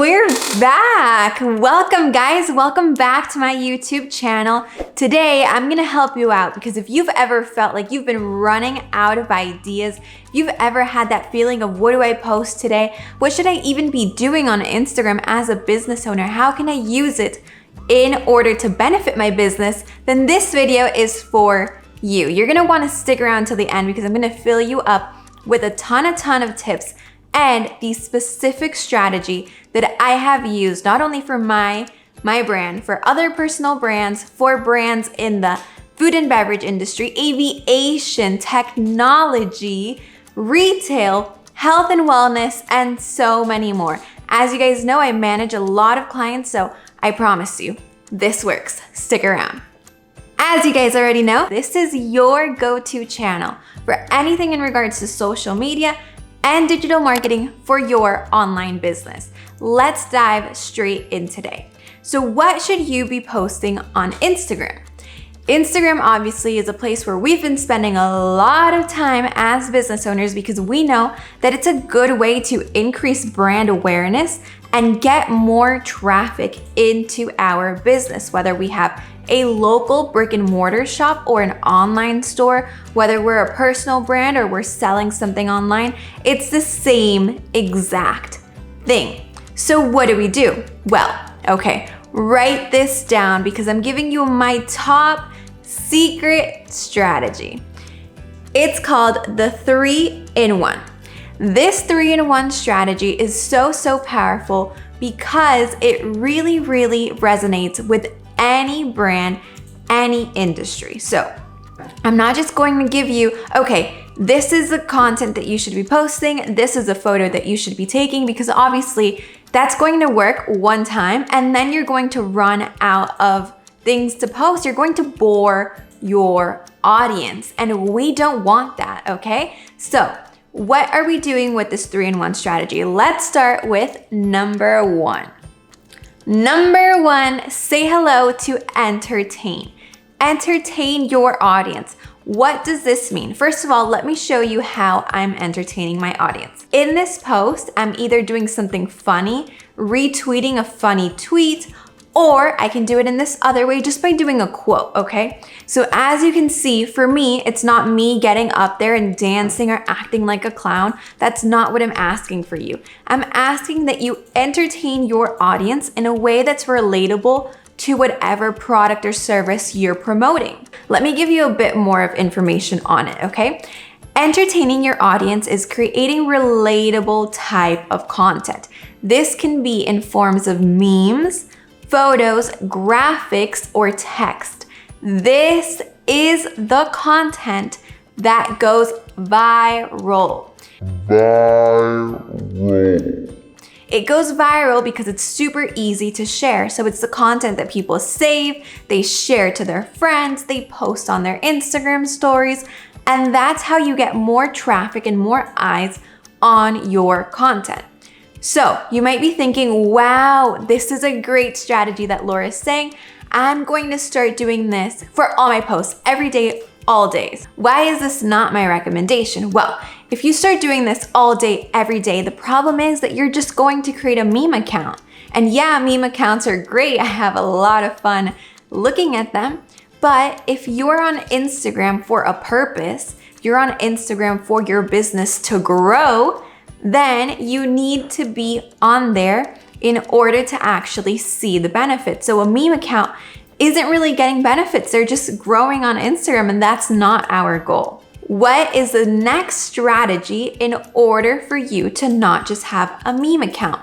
We're back. Welcome guys, welcome back to my YouTube channel. Today, I'm gonna help you out because if you've ever felt like you've been running out of ideas, if you've ever had that feeling of what do I post today? What should I even be doing on Instagram as a business owner? How can I use it in order to benefit my business? Then this video is for you. You're gonna wanna stick around till the end because I'm gonna fill you up with a ton of tips and the specific strategy that I have used not only for my brand, for other personal brands, for brands in the food and beverage industry, aviation, technology, retail, health and wellness, and so many more. As you guys know, I manage a lot of clients, so I promise you, this works. Stick around. As you guys already know, this is your go-to channel for anything in regards to social media and digital marketing for your online business. Let's dive straight in today. So what should you be posting on Instagram? Instagram obviously is a place where we've been spending a lot of time as business owners because we know that it's a good way to increase brand awareness and get more traffic into our business, whether we have a local brick and mortar shop or an online store, whether we're a personal brand or we're selling something online, it's the same exact thing. So what do? Well, okay, write this down because I'm giving you my top secret strategy. It's called the 3-in-1. This 3-in-1 strategy is so powerful because it really resonates with any brand, any industry. So I'm not just going to give you, okay, this is the content that you should be posting, this is a photo that you should be taking, because obviously that's going to work one time and then you're going to run out of things to post. You're going to bore your audience and we don't want that, okay? So what are we doing with this 3-in-1 strategy? Let's start with number one. Number one, say hello to entertain. Entertain your audience. What does this mean? First of all, let me show you how I'm entertaining my audience. In this post, I'm either doing something funny, retweeting a funny tweet, or I can do it in this other way just by doing a quote, okay? So as you can see, for me, it's not me getting up there and dancing or acting like a clown. That's not what I'm asking for you. I'm asking that you entertain your audience in a way that's relatable to whatever product or service you're promoting. Let me give you a bit more of information on it, okay? Entertaining your audience is creating relatable type of content. This can be in forms of memes, photos, graphics, or text. This is the content that goes viral. It goes viral because it's super easy to share. So it's the content that people save, they share to their friends, they post on their Instagram stories, and that's how you get more traffic and more eyes on your content. So you might be thinking, wow, this is a great strategy that Laura is saying. I'm going to start doing this for all my posts every day, all days. Why is this not my recommendation? Well, if you start doing this all day, every day, the problem is that you're just going to create a meme account. And yeah, meme accounts are great. I have a lot of fun looking at them. But if you're on Instagram for a purpose, you're on Instagram for your business to grow, then you need to be on there in order to actually see the benefits. So a meme account isn't really getting benefits. They're just growing on Instagram and that's not our goal. What is the next strategy in order for you to not just have a meme account?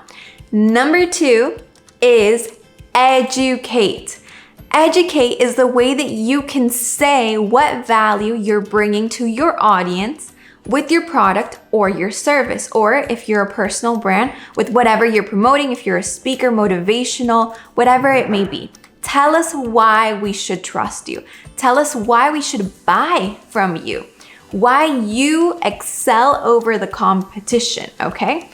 Number two is educate. Educate is the way that you can say what value you're bringing to your audience with your product or your service, or if you're a personal brand, with whatever you're promoting, if you're a speaker, motivational, whatever it may be. Tell us why we should trust you. Tell us why we should buy from you, why you excel over the competition, okay?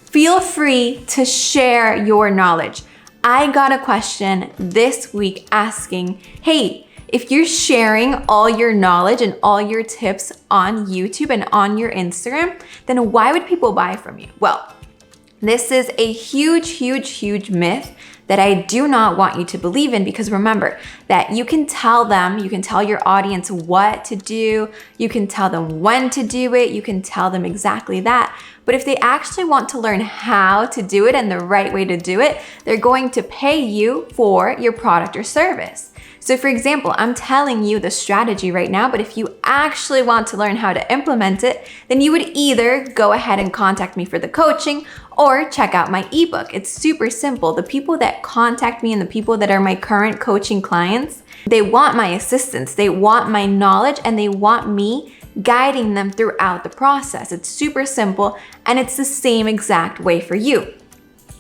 Feel free to share your knowledge. I got a question this week asking, hey, if you're sharing all your knowledge and all your tips on YouTube and on your Instagram, then why would people buy from you? Well, This is a huge, huge, huge myth that I do not want you to believe in, because remember that you can tell them, you can tell your audience what to do, you can tell them when to do it, you can tell them exactly that. But if they actually want to learn how to do it and the right way to do it, they're going to pay you for your product or service. So for example, I'm telling you the strategy right now, but if you actually want to learn how to implement it, then you would either go ahead and contact me for the coaching or check out my ebook. It's super simple. The people that contact me and the people that are my current coaching clients, they want my assistance, they want my knowledge, and they want me guiding them throughout the process. It's super simple, and it's the same exact way for you.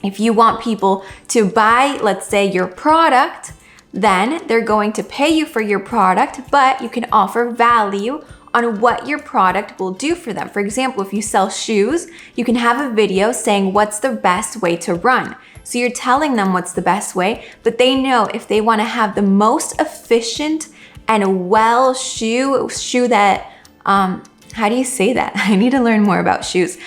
If you want people to buy, let's say, your product, then they're going to pay you for your product, but you can offer value on what your product will do for them. For example, if you sell shoes, you can have a video saying what's the best way to run. So you're telling them what's the best way, but they know if they want to have the most efficient and well shoe that, how do you say that? I need to learn more about shoes.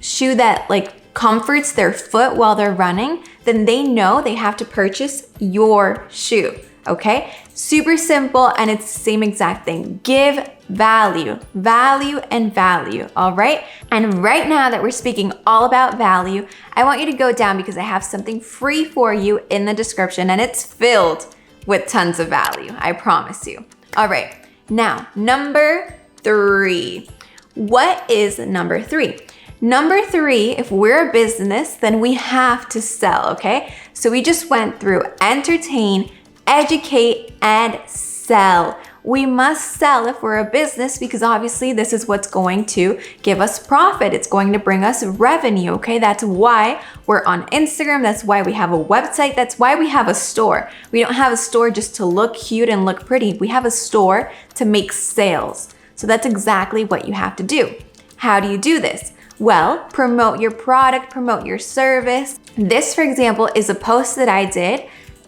Shoe that like comforts their foot while they're running, then they know they have to purchase your shoe, okay? Super simple, and it's the same exact thing. Give value, value and value, all right? And right now that we're speaking all about value, I want you to go down because I have something free for you in the description, and it's filled with tons of value, I promise you. All right, now, number 3. What is number 3? Number 3, if we're a business, then we have to sell, okay? So we just went through entertain, educate, and sell. We must sell if we're a business, because obviously this is what's going to give us profit. It's going to bring us revenue, okay? That's why we're on Instagram. That's why we have a website. That's why we have a store. We don't have a store just to look cute and look pretty. We have a store to make sales. So that's exactly what you have to do. How do you do this? Well, promote your product, promote your service. This, for example, is a post that I did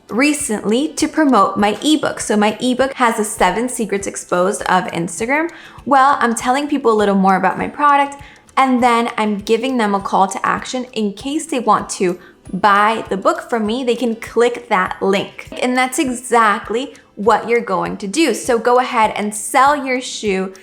recently to promote my ebook. So my ebook has the 7 secrets exposed of Instagram. Well, I'm telling people a little more about my product, and then I'm giving them a call to action in case they want to buy the book from me. They can click that link. And that's exactly what you're going to do. So go ahead and sell your shoe,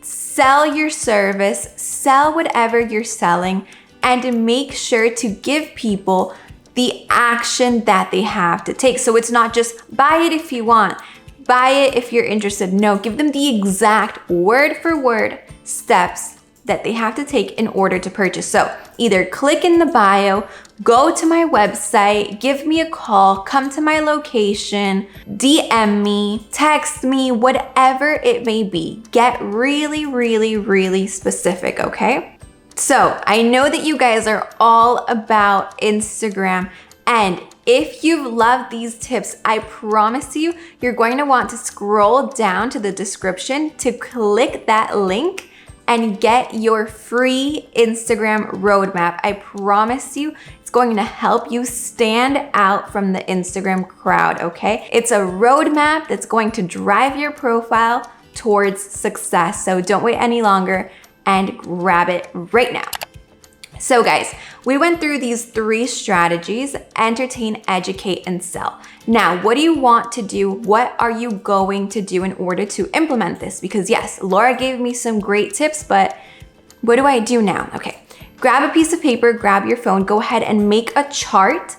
sell your service, sell whatever you're selling, and make sure to give people the action that they have to take. So it's not just buy it if you want, buy it if you're interested. No, give them the exact word for word steps that they have to take in order to purchase. So either click in the bio, go to my website, give me a call, come to my location, DM me, text me, whatever it may be. Get really, really, really specific, okay? So I know that you guys are all about Instagram, and if you've loved these tips, I promise you, you're going to want to scroll down to the description to click that link and get your free Instagram roadmap. I promise you, it's going to help you stand out from the Instagram crowd, okay? It's a roadmap that's going to drive your profile towards success. So don't wait any longer and grab it right now. So guys, we went through these 3 strategies: entertain, educate, and sell. Now, what do you want to do? What are you going to do in order to implement this? Because yes, Laura gave me some great tips, but what do I do now? Okay, grab a piece of paper, grab your phone, go ahead and make a chart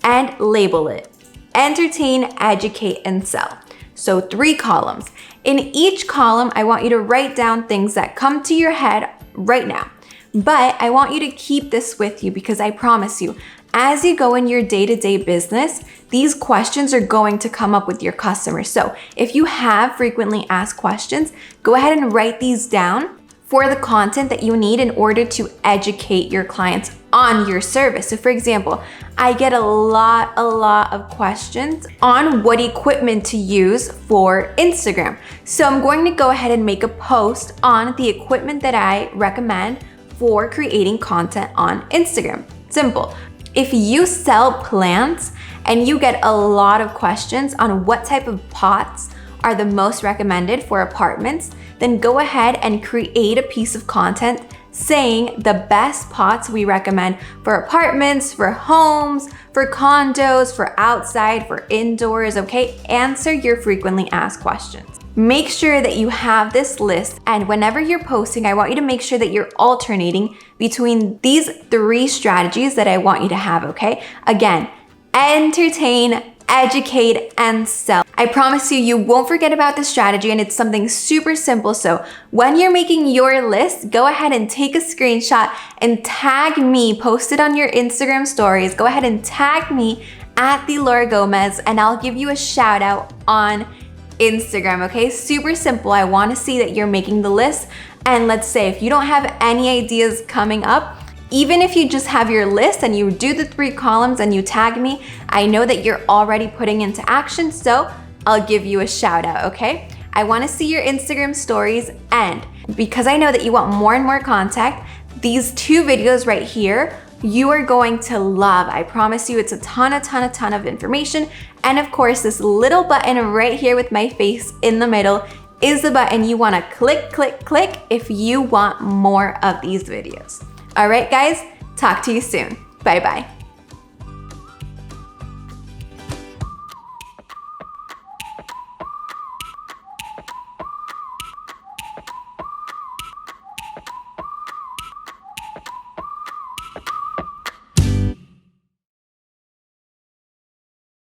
and label it: entertain, educate, and sell. So 3 columns. In each column, I want you to write down things that come to your head right now. But I want you to keep this with you, because I promise you, as you go in your day-to-day business, these questions are going to come up with your customers. So if you have frequently asked questions, go ahead and write these down for the content that you need in order to educate your clients on your service. So for example, I get a lot of questions on what equipment to use for Instagram. So I'm going to go ahead and make a post on the equipment that I recommend for creating content on Instagram. Simple. If you sell plants and you get a lot of questions on what type of pots are the most recommended for apartments, then go ahead and create a piece of content saying the best plots we recommend for apartments, for homes, for condos, for outside, for indoors, okay? Answer your frequently asked questions. Make sure that you have this list, and whenever you're posting, I want you to make sure that you're alternating between these 3 strategies that I want you to have, okay? Again, entertain, educate, and sell. I promise you, you won't forget about this strategy, and it's something super simple. So when you're making your list, go ahead and take a screenshot and tag me, post it on your Instagram stories. Go ahead and tag me at the Laura Gomez, and I'll give you a shout out on Instagram, okay? Super simple. I want to see that you're making the list. And let's say if you don't have any ideas coming up, even if you just have your list and you do the 3 columns and you tag me, I know that you're already putting into action, so I'll give you a shout out, okay? I want to see your Instagram stories, and because I know that you want more and more content, these 2 videos right here, you are going to love. I promise you, it's a ton of information. And of course, this little button right here with my face in the middle is the button you want to click if you want more of these videos. All right, guys, talk to you soon. Bye-bye.